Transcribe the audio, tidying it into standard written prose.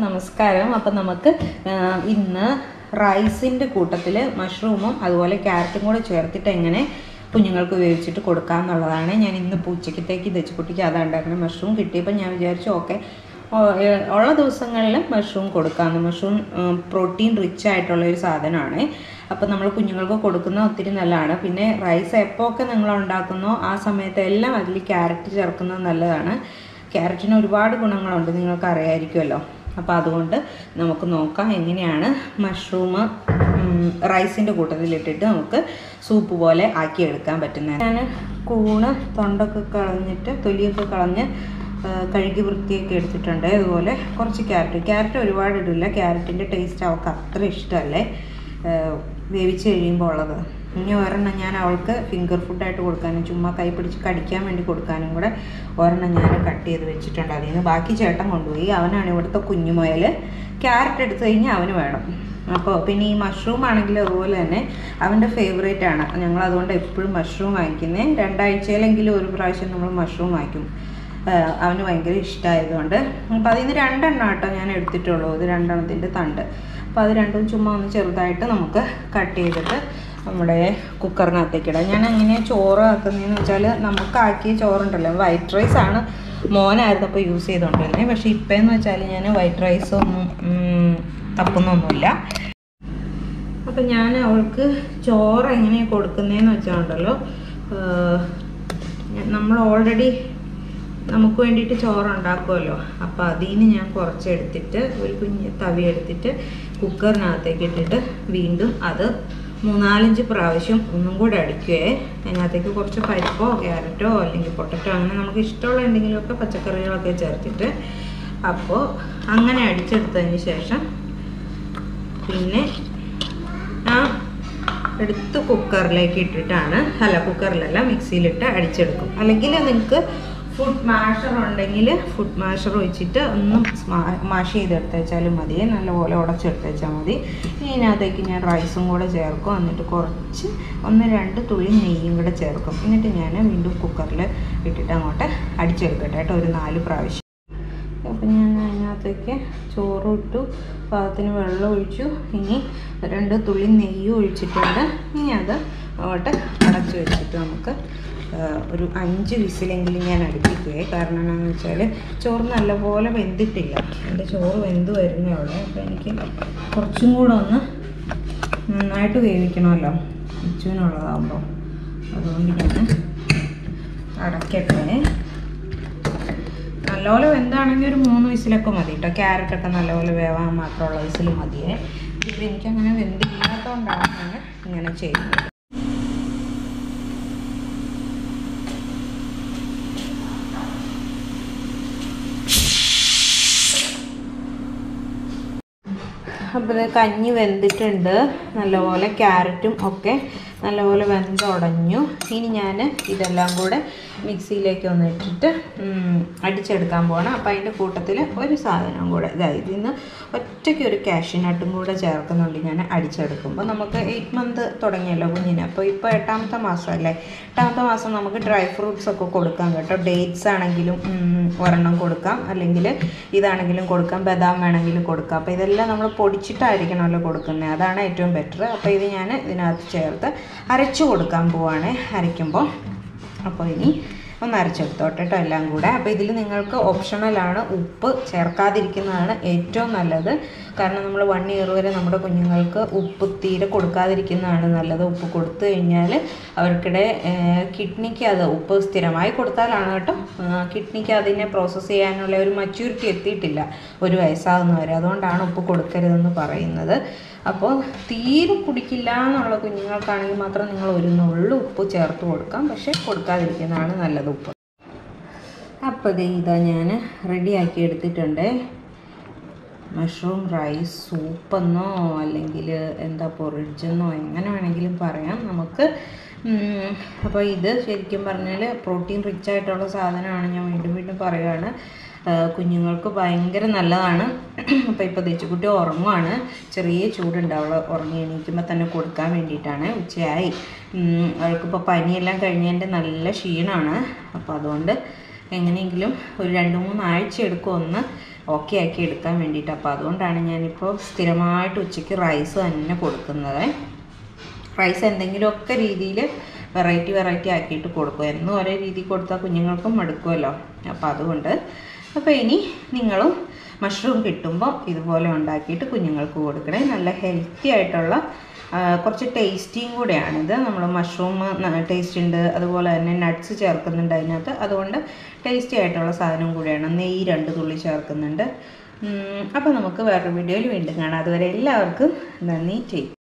നമസ്കാരം. അപ്പം നമുക്ക് ഇന്ന് റൈസിൻ്റെ കൂട്ടത്തിൽ മഷ്റൂമും അതുപോലെ ക്യാരറ്റും കൂടെ ചേർത്തിട്ട് എങ്ങനെ കുഞ്ഞുങ്ങൾക്ക് വേവിച്ചിട്ട് കൊടുക്കാമെന്നുള്ളതാണ്. ഞാൻ ഇന്ന് ഉച്ചക്കത്തേക്ക് ദച്ചുകുട്ടിക്ക് അതാണ്ടായിരുന്നു. മഷ്റൂം കിട്ടിയപ്പോൾ ഞാൻ വിചാരിച്ചു ഓക്കെ ഉള്ള ദിവസങ്ങളിൽ മഷ്റൂം കൊടുക്കാമെന്ന്. മഷ്റൂം പ്രോട്ടീൻ റിച്ച് ആയിട്ടുള്ളൊരു സാധനമാണ്. അപ്പോൾ നമ്മൾ കുഞ്ഞുങ്ങൾക്ക് കൊടുക്കുന്ന ഒത്തിരി നല്ലതാണ്. പിന്നെ റൈസ് എപ്പോഴൊക്കെ നിങ്ങൾ ഉണ്ടാക്കുന്നോ ആ സമയത്ത് എല്ലാം അതിൽ ക്യാരറ്റ് ചേർക്കുന്നത് നല്ലതാണ്. ക്യാരറ്റിന് ഒരുപാട് ഗുണങ്ങളുണ്ട്, നിങ്ങൾക്ക് അറിയാമായിരിക്കുമല്ലോ. അപ്പോൾ അതുകൊണ്ട് നമുക്ക് നോക്കാം എങ്ങനെയാണ് മഷ്റൂം റൈസിൻ്റെ കൂട്ടത്തിലിട്ടിട്ട് നമുക്ക് സൂപ്പ് പോലെ ആക്കിയെടുക്കാൻ പറ്റുന്നത്. ഞാൻ കൂണ് തൊണ്ടൊക്കെ കളഞ്ഞിട്ട് തൊലിയൊക്കെ കളഞ്ഞ് കഴുകി വൃത്തിയൊക്കെ എടുത്തിട്ടുണ്ട്. അതുപോലെ കുറച്ച് ക്യാരറ്റ് ഒരുപാട് ഇടില്ല. ക്യാരറ്റിൻ്റെ ടേസ്റ്റ് അവൾക്ക് അത്ര ഇഷ്ടമല്ലേ വേവിച്ച് കഴിയുമ്പോൾ ഉള്ളത്. ഇനി ഒരെണ്ണം ഞാൻ അവൾക്ക് ഫിംഗർ ഫുഡായിട്ട് കൊടുക്കാനും ചുമ്മാ കൈ പിടിച്ച് കടിക്കാൻ വേണ്ടി കൊടുക്കാനും കൂടെ ഒരെണ്ണം ഞാൻ കട്ട് ചെയ്ത് വെച്ചിട്ടുണ്ട്. അതിൽ നിന്ന് ബാക്കി ചേട്ടൻ കൊണ്ടുപോയി. അവനാണ് ഇവിടുത്തെ കുഞ്ഞുമുയൽ. ക്യാരറ്റ് എടുത്തു കഴിഞ്ഞാൽ അവന് വേണം. അപ്പോൾ പിന്നെ ഈ മഷ്റൂം ആണെങ്കിലും അതുപോലെ തന്നെ അവൻ്റെ ഫേവറേറ്റ് ആണ്. ഞങ്ങൾ അതുകൊണ്ട് എപ്പോഴും മഷ്റൂം വാങ്ങിക്കുന്നത്. 2 ആഴ്ചയിലെങ്കിലും ഒരു പ്രാവശ്യം നമ്മൾ മഷ്റൂം വാങ്ങിക്കും. അവന് ഭയങ്കര ഇഷ്ടമായതുകൊണ്ട്. അപ്പോൾ അതിൽ നിന്ന് 2 എണ്ണം കേട്ടോ ഞാൻ എടുത്തിട്ടുള്ളൂ. ഇത് 2 എണ്ണത്തിൻ്റെ തണ്ട്. അപ്പോൾ അത് രണ്ടും ചുമ്മാ ഒന്ന് ചെറുതായിട്ട് നമുക്ക് കട്ട് ചെയ്തിട്ട് നമ്മുടെ കുക്കറിനകത്തേക്ക് ഇടാം. ഞാൻ അങ്ങനെ ചോറ് ആക്കുന്നതെന്ന് വെച്ചാൽ നമുക്ക് ആക്കിയ ചോറുണ്ടല്ലോ, വൈറ്റ് റൈസാണ് മോനായിരുന്നു അപ്പോൾ യൂസ് ചെയ്തുകൊണ്ടിരുന്നത്. പക്ഷേ ഇപ്പോഴെന്ന് വെച്ചാൽ ഞാൻ വൈറ്റ് റൈസൊന്നും തപ്പുന്നൊന്നുമില്ല. അപ്പം ഞാൻ അവൾക്ക് ചോറ് എങ്ങനെയാണ് കൊടുക്കുന്നതെന്ന് വെച്ചാൽ ഉണ്ടല്ലോ, നമ്മൾ ഓൾറെഡി നമുക്ക് വേണ്ടിയിട്ട് ചോറുണ്ടാക്കുമല്ലോ. അപ്പോൾ അതിൽ നിന്ന് ഞാൻ കുറച്ചെടുത്തിട്ട് ഒരു കുഞ്ഞ് തവി എടുത്തിട്ട് കുക്കറിനകത്തേക്ക് ഇട്ടിട്ട് വീണ്ടും അത് 3-4 പ്രാവശ്യം ഒന്നും കൂടെ അടിക്കുകയെ. അതിനകത്തേക്ക് കുറച്ച് പരിപ്പോ ക്യാരറ്റോ അല്ലെങ്കിൽ പൊട്ടറ്റോ അങ്ങനെ നമുക്ക് ഇഷ്ടമുള്ള എന്തെങ്കിലുമൊക്കെ പച്ചക്കറികളൊക്കെ ചേർത്തിട്ട് അപ്പോൾ അങ്ങനെ അടിച്ചെടുത്തതിന് ശേഷം പിന്നെ എടുത്ത് കുക്കറിലേക്ക് ഇട്ടിട്ടാണ്, കുക്കറിലല്ല മിക്സിയിലിട്ട് അടിച്ചെടുക്കും. അല്ലെങ്കിൽ നിങ്ങൾക്ക് ഫുഡ് മാഷർ ഉണ്ടെങ്കിൽ ഫുഡ് മാഷർ വെച്ചിട്ട് ഒന്ന് മാഷ് ചെയ്തെടുത്ത് വെച്ചാലും മതി. നല്ലപോലെ ഉടച്ചെടുത്ത് വെച്ചാൽ മതി. ഇതിനകത്തേക്ക് ഞാൻ റൈസും കൂടെ ചേർക്കും. എന്നിട്ട് കുറച്ച് 1-2 തുള്ളി നെയ്യും കൂടെ ചേർക്കും. എന്നിട്ട് ഞാൻ വീണ്ടും കുക്കറിൽ ഇട്ടിട്ട് അങ്ങോട്ട് അടിച്ചെടുക്കട്ടെ കേട്ടോ, ഒരു 4 പ്രാവശ്യം. അപ്പം ഞാൻ അതിനകത്തേക്ക് ചോറ് ഇട്ടു, പാകത്തിന് വെള്ളം ഒഴിച്ചു. ഇനി 2 തുള്ളി നെയ്യും ഒഴിച്ചിട്ടുണ്ട്. ഇനി അത് അങ്ങോട്ട് അടച്ച് വെച്ചിട്ട് നമുക്ക് ഒരു 5 വിസിലെങ്കിലും ഞാൻ അടുപ്പിക്കുകയെ. കാരണം എന്താണെന്ന് വെച്ചാൽ ചോറ് നല്ലപോലെ വെന്തിട്ടില്ല. എൻ്റെ ചോറ് വെന്ത് വരുന്നേ ഉള്ളൂ. അപ്പോൾ എനിക്ക് കുറച്ചും കൂടെ ഒന്ന് നന്നായിട്ട് വേവിക്കണമല്ലോ ഇച്ചുവിനുള്ളതാകുമ്പോൾ. അതുകൊണ്ട് ഞാൻ അടയ്ക്കട്ടെ. നല്ലപോലെ വെന്താണെങ്കിൽ ഒരു 3 വിസിലൊക്കെ മതി കേട്ടോ. ക്യാരറ്റൊക്കെ നല്ലപോലെ വേവാൻ മാത്രമുള്ള വിസിൽ മതിയേ. ഇപ്പോൾ എനിക്കങ്ങനെ വെന്തില്ലാത്തതുകൊണ്ടാണ് ഞാൻ ഇങ്ങനെ ചെയ്യുന്നത്. അപ്പോൾ കഞ്ഞി വെന്തിട്ടുണ്ട് നല്ലപോലെ. ക്യാരറ്റും ഒക്കെ നല്ലപോലെ വെന്തുടഞ്ഞു. ഇനി ഞാൻ ഇതെല്ലാം കൂടെ മിക്സിയിലേക്ക് ഒന്ന് ഇട്ടിട്ട് അടിച്ചെടുക്കാൻ പോകണം. അപ്പോൾ അതിൻ്റെ കൂട്ടത്തിൽ ഒരു സാധനം കൂടെ, ഇതിൽ നിന്ന് ഒറ്റയ്ക്ക് ഒരു കാഷ്യൂനട്ടും കൂടെ ചേർക്കുന്നുണ്ട് ഞാൻ അടിച്ചെടുക്കുമ്പോൾ. നമുക്ക് 8 മന്ത് തുടങ്ങിയല്ലോ കുഞ്ഞിന്. അപ്പോൾ ഇപ്പോൾ 8ാമത്തെ മാസമല്ലേ. 8ാമത്തെ മാസം നമുക്ക് ഡ്രൈ ഫ്രൂട്ട്സ് ഒക്കെ കൊടുക്കാം കേട്ടോ. ഡേറ്റ്സ് ആണെങ്കിലും ഒരെണ്ണം കൊടുക്കാം, അല്ലെങ്കിൽ ഇതാണെങ്കിലും കൊടുക്കാം, ബദാം വേണമെങ്കിലും കൊടുക്കാം. അപ്പോൾ ഇതെല്ലാം നമ്മൾ പൊടിച്ചിട്ടായിരിക്കണമല്ലോ കൊടുക്കുന്നത്, അതാണ് ഏറ്റവും ബെറ്റർ. അപ്പോൾ ഇത് ഞാൻ ഇതിനകത്ത് ചേർത്ത് അരച്ചു കൊടുക്കാൻ പോവാണ് അരയ്ക്കുമ്പോൾ. അപ്പോൾ ഇനി ഒന്ന് അരച്ചെടുത്തോട്ടെ കേട്ടോ എല്ലാം കൂടെ. അപ്പോൾ ഇതിൽ നിങ്ങൾക്ക് ഓപ്ഷണലാണ്, ഉപ്പ് ചേർക്കാതിരിക്കുന്നതാണ് ഏറ്റവും നല്ലത്. കാരണം നമ്മൾ 1 ഇയർ വരെ നമ്മുടെ കുഞ്ഞുങ്ങൾക്ക് ഉപ്പ് തീരെ കൊടുക്കാതിരിക്കുന്നതാണ് നല്ലത്. ഉപ്പ് കൊടുത്തു കഴിഞ്ഞാൽ അവർക്കിടെ കിഡ്നിക്ക് അത് ഉപ്പ് സ്ഥിരമായി കൊടുത്താലാണ് കേട്ടോ, കിഡ്നിക്ക് അതിനെ പ്രോസസ്സ് ചെയ്യാനുള്ള ഒരു മച്യൂരിറ്റി എത്തിയിട്ടില്ല 1 വയസ്സാകുന്നവരെ. അതുകൊണ്ടാണ് ഉപ്പ് കൊടുക്കരുതെന്ന് പറയുന്നത്. അപ്പോൾ തീരെ കുടിക്കില്ല എന്നുള്ള കുഞ്ഞുങ്ങൾക്കാണെങ്കിൽ മാത്രം നിങ്ങൾ 1 നുള്ളു ഉപ്പ് ചേർത്ത് കൊടുക്കാം. പക്ഷേ കൊടുക്കാതിരിക്കുന്നതാണ് നല്ലത് ഉപ്പ്. അപ്പോൾ ഇതാ ഞാൻ റെഡിയാക്കി എടുത്തിട്ടുണ്ട്. മഷ്റൂം റൈസ് സൂപ്പെന്നോ അല്ലെങ്കിൽ എന്താ പൊറിഡ്ജെന്നോ എങ്ങനെ വേണമെങ്കിലും പറയാം നമുക്ക്. അപ്പോൾ ഇത് ശരിക്കും പറഞ്ഞാൽ പ്രോട്ടീൻ റിച്ച് ആയിട്ടുള്ള സാധനമാണ്. ഞാൻ വീണ്ടും പറയുകയാണ്, കുഞ്ഞുങ്ങൾക്ക് ഭയങ്കര നല്ലതാണ്. അപ്പോൾ ഇപ്പോൾ ദച്ചുകുട്ടി ഉറങ്ങുവാണ്. ചെറിയ ചൂടുണ്ട്, അവൾ ഉറങ്ങി എണീക്കുമ്പോൾ തന്നെ കൊടുക്കാൻ വേണ്ടിയിട്ടാണ്. ഉച്ചയായി. അവൾക്കിപ്പോൾ പനിയെല്ലാം കഴിഞ്ഞതിൻ്റെ നല്ല ക്ഷീണമാണ്. അപ്പോൾ അതുകൊണ്ട് എങ്ങനെയെങ്കിലും ഒരു 2-3 ആഴ്ച എടുക്കും ഒന്ന് ഓക്കെ ആക്കി എടുക്കാൻ വേണ്ടിയിട്ട്. അപ്പോൾ അതുകൊണ്ടാണ് ഞാനിപ്പോൾ സ്ഥിരമായിട്ട് ഉച്ചയ്ക്ക് റൈസ് തന്നെ കൊടുക്കുന്നത്. റൈസ് എന്തെങ്കിലുമൊക്കെ രീതിയിൽ വെറൈറ്റി ആക്കിയിട്ട് കൊടുക്കും. എന്നും ഒരേ രീതിയിൽ കൊടുത്താൽ കുഞ്ഞുങ്ങൾക്കും മടുക്കുമല്ലോ. അപ്പോൾ അതുകൊണ്ട് ഇനി നിങ്ങളും മഷ്റൂം കിട്ടുമ്പോൾ ഇതുപോലെ ഉണ്ടാക്കിയിട്ട് കുഞ്ഞുങ്ങൾക്ക് കൊടുക്കണേ. നല്ല ഹെൽത്തി ആയിട്ടുള്ള കുറച്ച് ടേസ്റ്റിയും കൂടെയാണിത്. നമ്മൾ മഷ്റൂം ടേസ്റ്റ് ഉണ്ട്, അതുപോലെ തന്നെ നട്ട്സ് ചേർക്കുന്നുണ്ട് അതിനകത്ത്. അതുകൊണ്ട് ടേസ്റ്റി ആയിട്ടുള്ള സാധനം കൂടെയാണ്. നെയ്യ് 2 തുള്ളി ചേർക്കുന്നുണ്ട്. അപ്പോൾ നമുക്ക് വേറൊരു വീഡിയോയിൽ വീണ്ടും കാണാം. അതുവരെ എല്ലാവർക്കും നന്ദി.